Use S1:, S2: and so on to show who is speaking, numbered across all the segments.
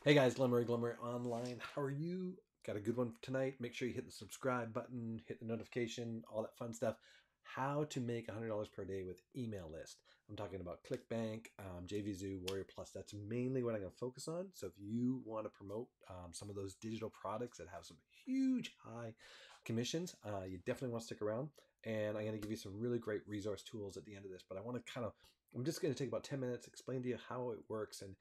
S1: Hey guys, Glimmer Online. How are you? Got a good one tonight. Make sure you hit the subscribe button, hit the notification, all that fun stuff. How to make $100 per day with email list. I'm talking about Clickbank, JVZoo, WarriorPlus. That's mainly what I'm going to focus on. So if you want to promote some of those digital products that have some huge high commissions, you definitely want to stick around. And I'm going to give you some really great resource tools at the end of this. But I'm just going to take about 10 minutes, explain to you how it works and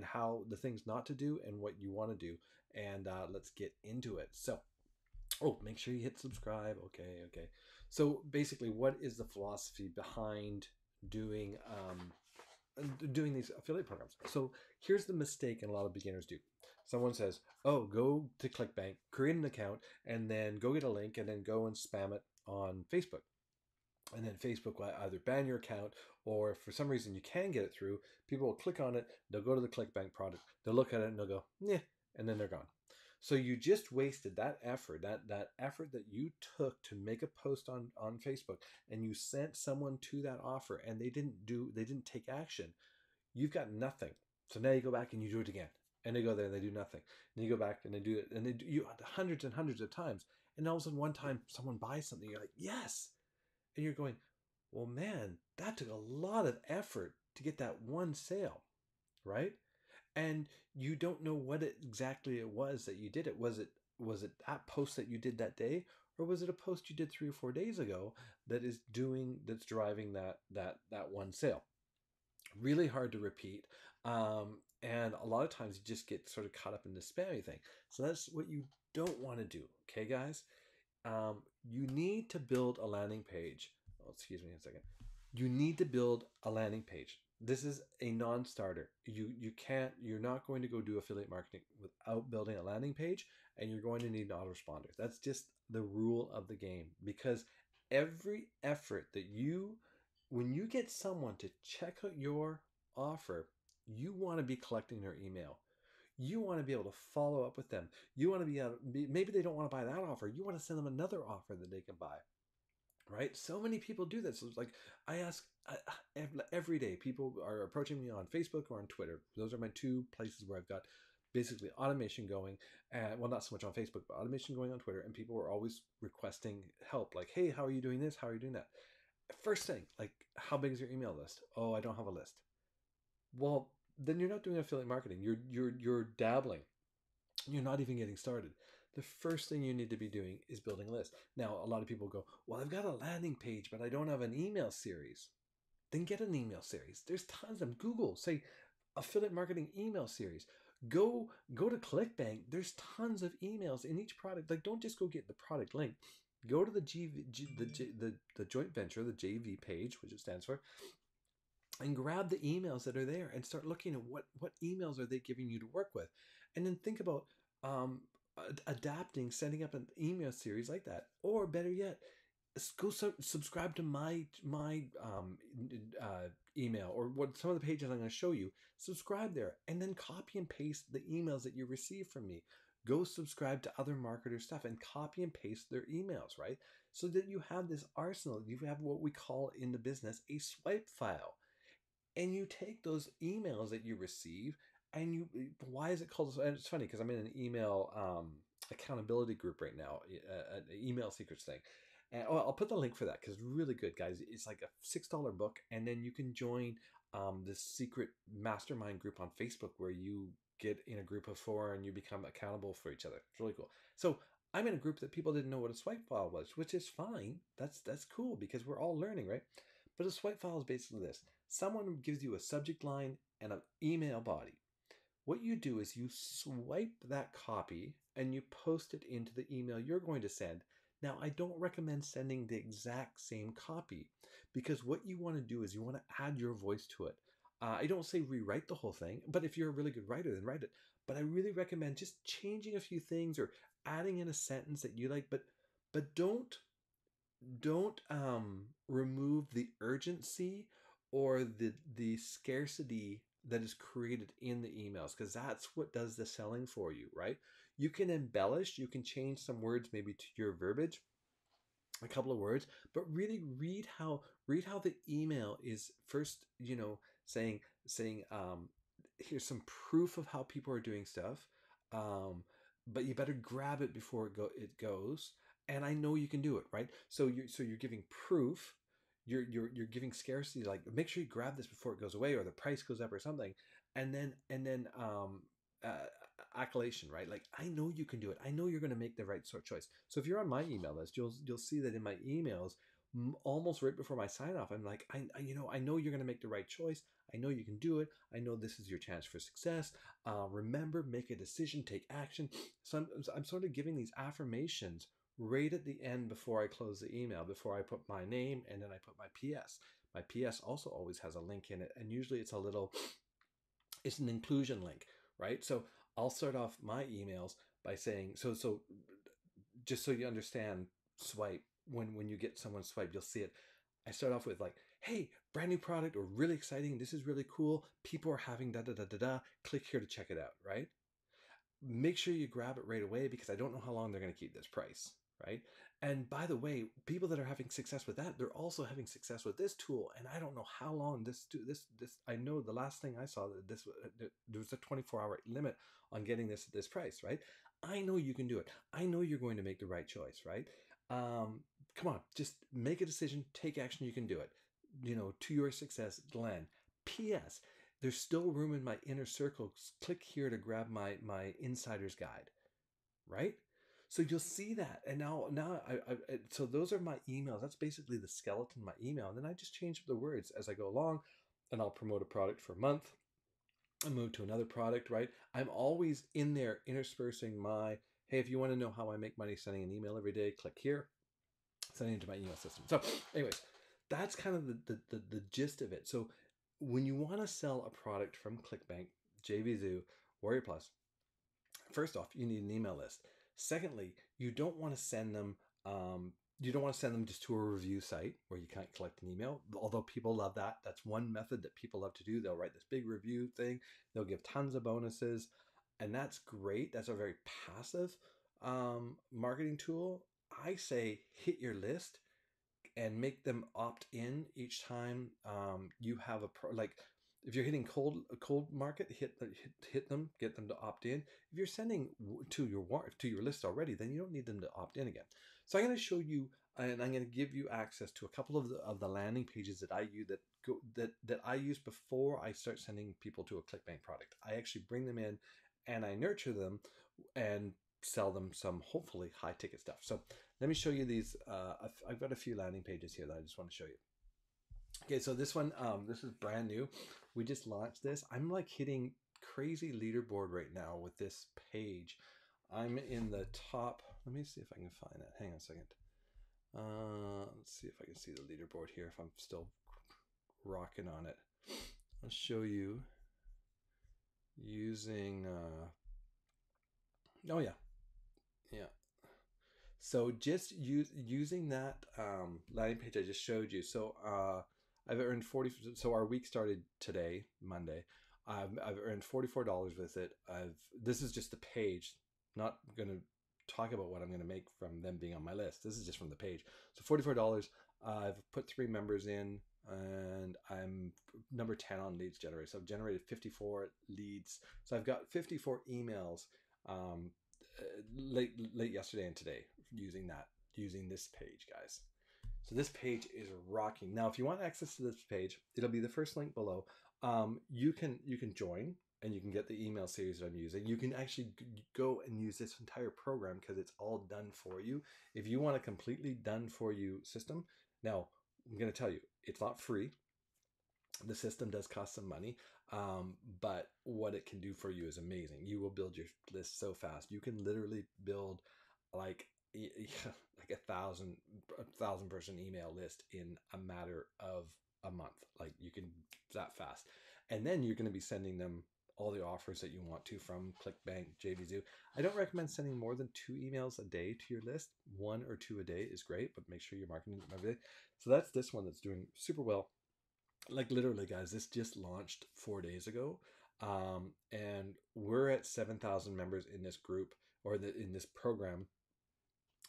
S1: how the things not to do and what you want to do. And let's get into it. So, make sure you hit subscribe. Okay. So basically, what is the philosophy behind doing these affiliate programs? So here's the mistake a lot of beginners do. Someone says, "Oh, go to Clickbank, create an account, and then go get a link, and then go and spam it on Facebook." And then Facebook will either ban your account, or if for some reason you can get it through, people will click on it, they'll go to the Clickbank product, they'll look at it and they'll go, yeah, and then they're gone. So you just wasted that effort, that effort that you took to make a post on Facebook, and you sent someone to that offer and they didn't take action. You've got nothing. So now you go back and you do it again. And they go there and they do nothing. And you go back and they do it and they do you hundreds and hundreds of times. And all of a sudden one time someone buys something, you're like, yes. And you're going, well, man, that took a lot of effort to get that one sale, right? And you don't know what exactly it was that you did it. Was it that post that you did that day, or was it a post you did 3 or 4 days ago that's driving that one sale? Really hard to repeat. And a lot of times you just get sort of caught up in the spammy thing. So that's what you don't want to do. Okay, guys? You need to build a landing page. Oh, excuse me a second. You need to build a landing page. This is a non-starter. You're not going to go do affiliate marketing without building a landing page, and you're going to need an autoresponder. That's just the rule of the game, because every effort when you get someone to check out your offer, you want to be collecting their email. You want to be able to follow up with them. You want to maybe they don't want to buy that offer. You want to send them another offer that they can buy, right? So many people do this. So it's like, I ask every day, people are approaching me on Facebook or on Twitter. Those are my two places where I've got basically automation going. Well, not so much on Facebook, but automation going on Twitter. And people are always requesting help. Like, hey, how are you doing this? How are you doing that? First thing, like, how big is your email list? Oh, I don't have a list. Well, then you're not doing affiliate marketing. You're dabbling. You're not even getting started. The first thing you need to be doing is building a list. Now, a lot of people go, well, I've got a landing page, but I don't have an email series. Then get an email series. There's tons of them. Google, say, affiliate marketing email series. Go to Clickbank. There's tons of emails in each product. Like, don't just go get the product link. Go to the joint venture, the JV page, which it stands for, and grab the emails that are there and start looking at what emails are they giving you to work with, and then think about adapting, setting up an email series like that. Or better yet, go subscribe to my email, or what some of the pages I'm going to show you. Subscribe there and then copy and paste the emails that you receive from me. Go subscribe to other marketers' stuff and copy and paste their emails, right? So that you have this arsenal. You have what we call in the business a swipe file. And you take those emails that you receive, and why is it called? And it's funny because I'm in an email accountability group right now, an email secrets thing. And I'll put the link for that because it's really good, guys. It's like a $6 book, and then you can join this secret mastermind group on Facebook where you get in a group of 4 and you become accountable for each other. It's really cool. So I'm in a group that people didn't know what a swipe file was, which is fine. That's cool because we're all learning, right? But a swipe file is basically this. Someone gives you a subject line and an email body. What you do is you swipe that copy and you post it into the email you're going to send. Now, I don't recommend sending the exact same copy, because what you want to do is you want to add your voice to it. I don't say rewrite the whole thing, but if you're a really good writer, then write it. But I really recommend just changing a few things or adding in a sentence that you like, but don't remove the urgency or the scarcity that is created in the emails, because that's what does the selling for you, right? You can embellish, you can change some words maybe to your verbiage, a couple of words, but really read how the email is first, saying here's some proof of how people are doing stuff. But you better grab it before it goes. And I know you can do it, right? So you're giving proof. You're giving scarcity. Like, make sure you grab this before it goes away, or the price goes up, or something. And then uh, accolation, right? Like, I know you can do it. I know you're going to make the right sort of choice. So if you're on my email list, you'll see that in my emails, almost right before my sign off, I'm like, I know you're going to make the right choice. I know you can do it. I know this is your chance for success. Remember, make a decision, take action. So I'm sort of giving these affirmations right at the end before I close the email, before I put my name and then I put my PS. My PS also always has a link in it, and usually it's an inclusion link, right? So I'll start off my emails by saying, so just so you understand, swipe, when you get someone swipe, you'll see it. I start off with like, hey, brand new product, or really exciting, this is really cool, people are having da da da da da, click here to check it out, right? Make sure you grab it right away, because I don't know how long they're going to keep this price, right? And by the way, people that are having success with that, they're also having success with this tool, and I don't know how long this. I know the last thing I saw, that there was a 24-hour limit on getting this at this price, right? I know you can do it. I know you're going to make the right choice, right? Come on, just make a decision, take action. You can do it. To your success, Glenn. P.S. There's still room in my inner circle. Click here to grab my insider's guide, right? So you'll see that. And now so those are my emails. That's basically the skeleton of my email. And then I just change the words as I go along, and I'll promote a product for a month. I move to another product, right? I'm always in there interspersing my, hey, if you want to know how I make money sending an email every day, click here, sending it to my email system. So anyways, that's kind of the gist of it. So when you want to sell a product from Clickbank, JVZoo, WarriorPlus, first off, you need an email list. Secondly, you don't want to send them just to a review site where you can't collect an email, although people love that. That's one method that people love to do. They'll write this big review thing. They'll give tons of bonuses, and that's great. That's a very passive marketing tool. I say hit your list and make them opt in each time you have like, if you're hitting cold market, hit them, get them to opt in. If you're sending to your list already, then you don't need them to opt in again. So I'm going to show you, and I'm going to give you access to a couple of the landing pages that I use that I use before I start sending people to a Clickbank product. I actually bring them in and I nurture them and sell them some hopefully high ticket stuff. So let me show you these. I've got a few landing pages here that I just want to show you. Okay, so this one, this is brand new. We just launched this. I'm like hitting crazy leaderboard right now with this page. I'm in the top. Let me see if I can find it. Hang on a second. Let's see if I can see the leaderboard here, if I'm still rocking on it. I'll show you using, oh yeah. So just using that landing page I just showed you. So I've earned 40. So our week started today, Monday. I've earned $44 with it. This is just the page. Not going to talk about what I'm going to make from them being on my list. This is just from the page. So $44. I've put 3 members in, and I'm number 10 on leads generated. So I've generated 54 leads. So I've got 54 emails late yesterday and today using this page, guys. So this page is rocking. Now, if you want access to this page, it'll be the first link below. You can join, and you can get the email series that I'm using. You can actually go and use this entire program because it's all done for you. If you want a completely done for you system, now I'm going to tell you, it's not free. The system does cost some money, but what it can do for you is amazing. You will build your list so fast. You can literally build like a 1,000 person email list in a matter of a month. Like, you can that fast, and then you're going to be sending them all the offers that you want to from Clickbank, JVZoo. I don't recommend sending more than 2 emails a day to your list. 1 or 2 a day is great, but make sure you're marketing them every day. So that's this one that's doing super well. Like, literally, guys, this just launched 4 days ago, and we're at 7,000 members in this group, or in this program,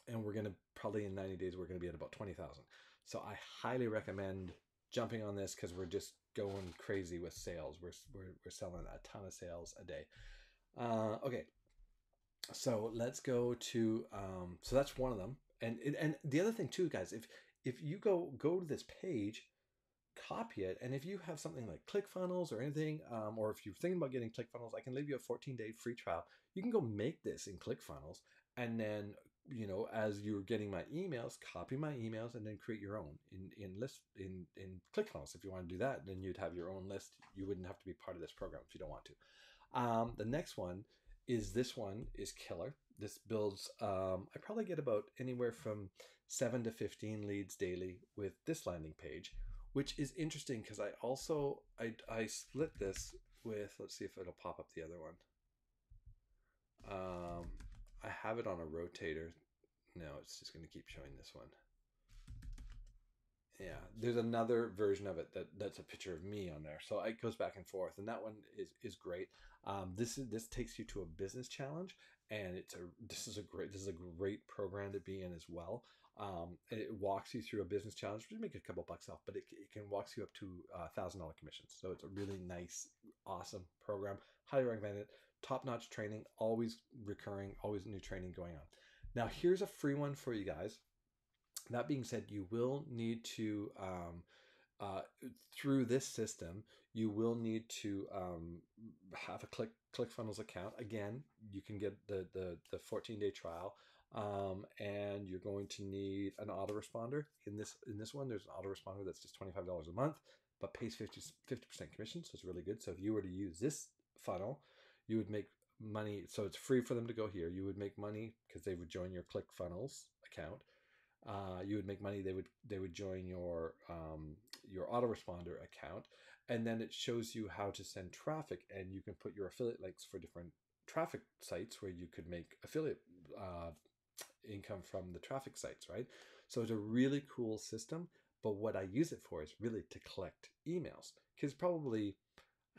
S1: and we're going to probably in 90 days we're going to be at about 20,000. So I highly recommend jumping on this, because we're just going crazy with sales. We're selling a ton of sales a day. Okay, so let's go to so that's one of them. And the other thing too, guys, if you go to this page, copy it, and if you have something like ClickFunnels or anything, or if you're thinking about getting ClickFunnels, I can leave you a 14-day free trial. You can go make this in ClickFunnels, and then as you're getting my emails, copy my emails, and then create your own in ClickFunnels. If you want to do that, then you'd have your own list. You wouldn't have to be part of this program if you don't want to. The next one is this one is killer. This builds, I probably get about anywhere from 7 to 15 leads daily with this landing page, which is interesting because I split this with, let's see if it'll pop up the other one. I have it on a rotator. No, it's just going to keep showing this one. Yeah, there's another version of it that's a picture of me on there, so it goes back and forth, and that one is great. This takes you to a business challenge, and this is a great program to be in as well. It walks you through a business challenge. You make a couple bucks off, but it can walks you up to $1,000 commissions. So it's a really nice, awesome program. Highly recommend it. Top-notch training, always recurring, always new training going on. Now here's a free one for you guys. That being said, you will need to through this system, you will need to have a ClickFunnels account. Again, you can get the 14-day trial, and you're going to need an autoresponder. In this one, there's an autoresponder that's just $25 a month, but pays 50% commission, so it's really good. So if you were to use this funnel, you would make money. So it's free for them to go here. You would make money because they would join your ClickFunnels account. You would make money. They would join your autoresponder account, and then it shows you how to send traffic, and you can put your affiliate links for different traffic sites where you could make affiliate income from the traffic sites, right? So it's a really cool system. But what I use it for is really to collect emails, because probably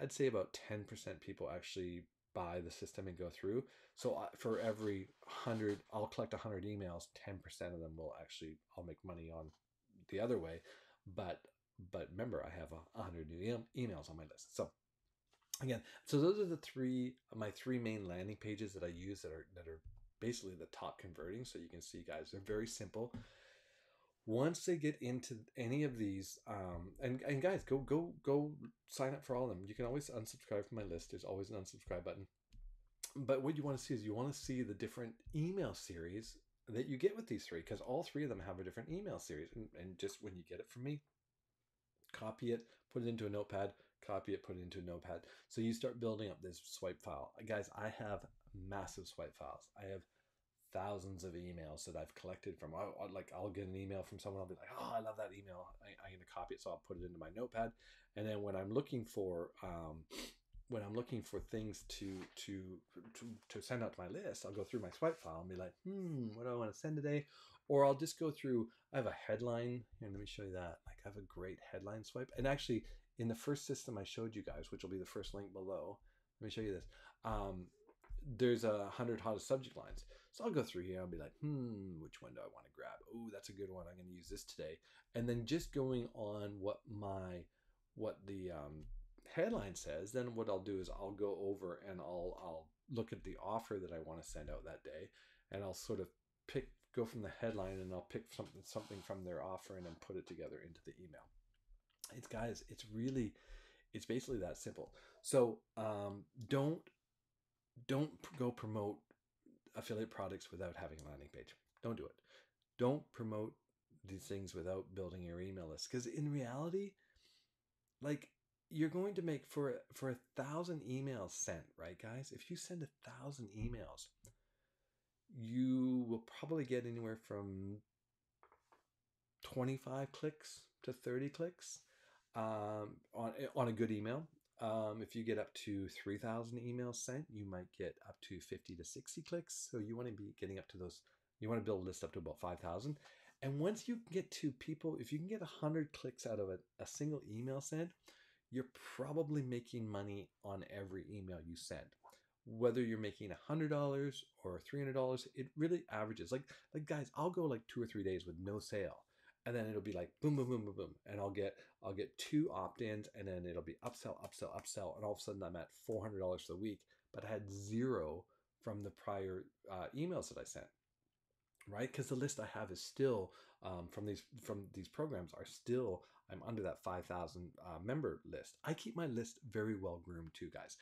S1: I'd say about 10% people actually buy the system and go through. So for every 100, I'll collect 100 emails, 10% of them I'll make money on the other way. But remember, I have 100 new emails on my list. So again, so those are my three main landing pages that I use that are basically the top converting. So you can see, guys, they're very simple. Once they get into any of these, and guys, go sign up for all of them. You can always unsubscribe from my list. There's always an unsubscribe button. But what you want to see is you want to see the different email series that you get with these three, because all three of them have a different email series. And just when you get it from me, copy it, put it into a notepad, copy it, put it into a notepad. So you start building up this swipe file. Guys, I have massive swipe files. I have thousands of emails that I've collected from. I'll get an email from someone. I'll be like, oh, I love that email. I'm going to copy it, so I'll put it into my notepad. And then when I'm looking for things to send out to my list, I'll go through my swipe file and be like, what do I want to send today? Or I'll just go through. I have a headline, and let me show you that. Like, I have a great headline swipe. And actually, in the first system I showed you guys, which will be the first link below, let me show you this. There's 100 hottest subject lines. So I'll go through here. I'll be like, which one do I want to grab? Oh, that's a good one. I'm going to use this today. And then just going on what the headline says, then what I'll do is I'll go over and I'll look at the offer that I want to send out that day, and I'll sort of go from the headline, and I'll pick something from their offer and then put it together into the email. It's basically that simple. So don't go promote affiliate products without having a landing page. Don't do it. Don't promote these things without building your email list, because in reality, like, you're going to make for 1,000 emails sent, right, guys? If you send 1,000 emails, you will probably get anywhere from 25 clicks to 30 clicks on a good email. If you get up to 3,000 emails sent, you might get up to 50 to 60 clicks. So you want to be getting up to those. You want to build a list up to about 5,000. And once you get to people, if you can get 100 clicks out of a single email sent, you're probably making money on every email you send. Whether you're making $100 or $300, it really averages. Like guys, I'll go like 2 or 3 days with no sale, and then it'll be like boom, boom, boom, boom, boom, and I'll get 2 opt-ins, and then it'll be upsell, upsell, upsell, and all of a sudden I'm at $400 for the week, but I had 0 from the prior emails that I sent, right? Because the list I have is still from these programs are still, I'm under that 5,000 member list. I keep my list very well groomed too, guys.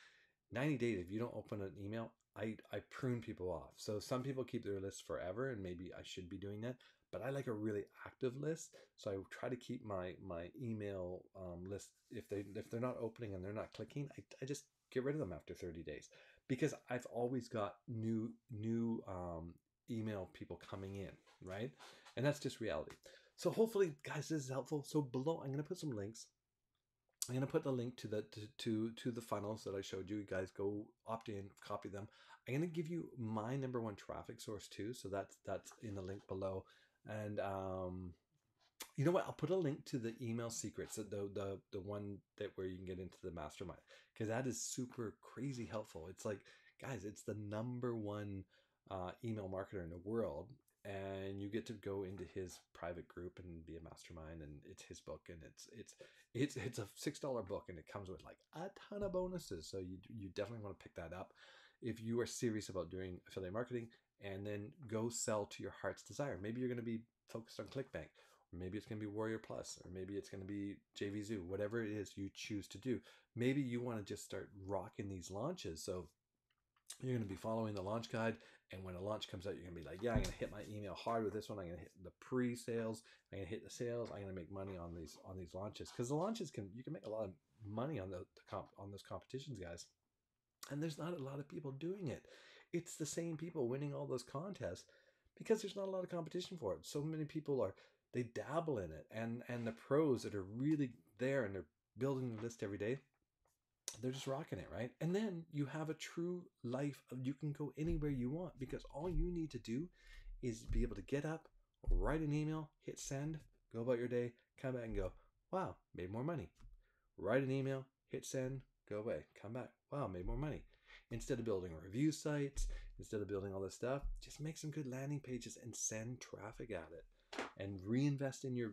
S1: 90 days, if you don't open an email, I prune people off. So some people keep their list forever, and maybe I should be doing that, but I like a really active list. So I try to keep my email list, if they're not opening and they're not clicking, I just get rid of them after 30 days, because I've always got new email people coming in, right? And that's just reality. So hopefully, guys, this is helpful. So below, I'm going to put some links. I'm going to put the link to the funnels that I showed you. You guys go opt in, copy them. I'm going to give you my number one traffic source too. So that's in the link below. And you know what? I'll put a link to the email secrets, the one that where you can get into the mastermind, because that is super crazy helpful. It's like, guys, it's the number one email marketer in the world, and you get to go into his private group and be a mastermind, and it's his book, and it's a $6 book, and it comes with like a ton of bonuses. So you definitely want to pick that up if you are serious about doing affiliate marketing, and then go sell to your heart's desire. Maybe you're going to be focused on Clickbank, or maybe it's going to be WarriorPlus, or maybe it's going to be JVZoo, whatever it is you choose to do. Maybe you want to just start rocking these launches. So you're going to be following the launch guide, and when a launch comes out, you're going to be like, yeah, I'm going to hit my email hard with this one. I'm going to hit the pre-sales. I'm going to hit the sales. I'm going to make money on these launches, because the launches you can make a lot of money on on those competitions, guys. And there's not a lot of people doing it. It's the same people winning all those contests, because there's not a lot of competition for it. So many people they dabble in it, and the pros that are really there and they're building the list every day, they're just rocking it, right? And then you have a true life of, you can go anywhere you want, because all you need to do is be able to get up, write an email, hit send, go about your day, come back and go, wow, made more money. Write an email, hit send, go away, come back, wow, made more money. Instead of building review sites, instead of building all this stuff, just make some good landing pages and send traffic at it, and reinvest in your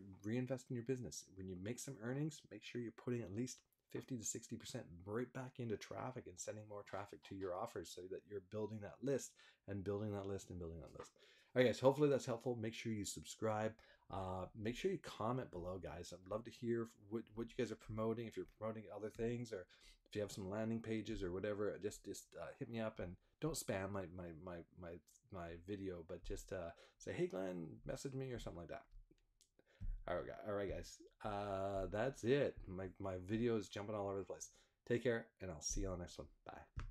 S1: business. When you make some earnings, make sure you're putting at least 50 to 60% right back into traffic and sending more traffic to your offers, so that you're building that list and building that list and building that list. All right, guys, hopefully that's helpful. Make sure you subscribe. Make sure you comment below, guys. I'd love to hear what you guys are promoting. If you're promoting other things, or if you have some landing pages or whatever, just hit me up, and don't spam my video, but just say, hey, Glenn, message me or something like that. All right, guys. That's it. My video is jumping all over the place. Take care, and I'll see you on the next one. Bye.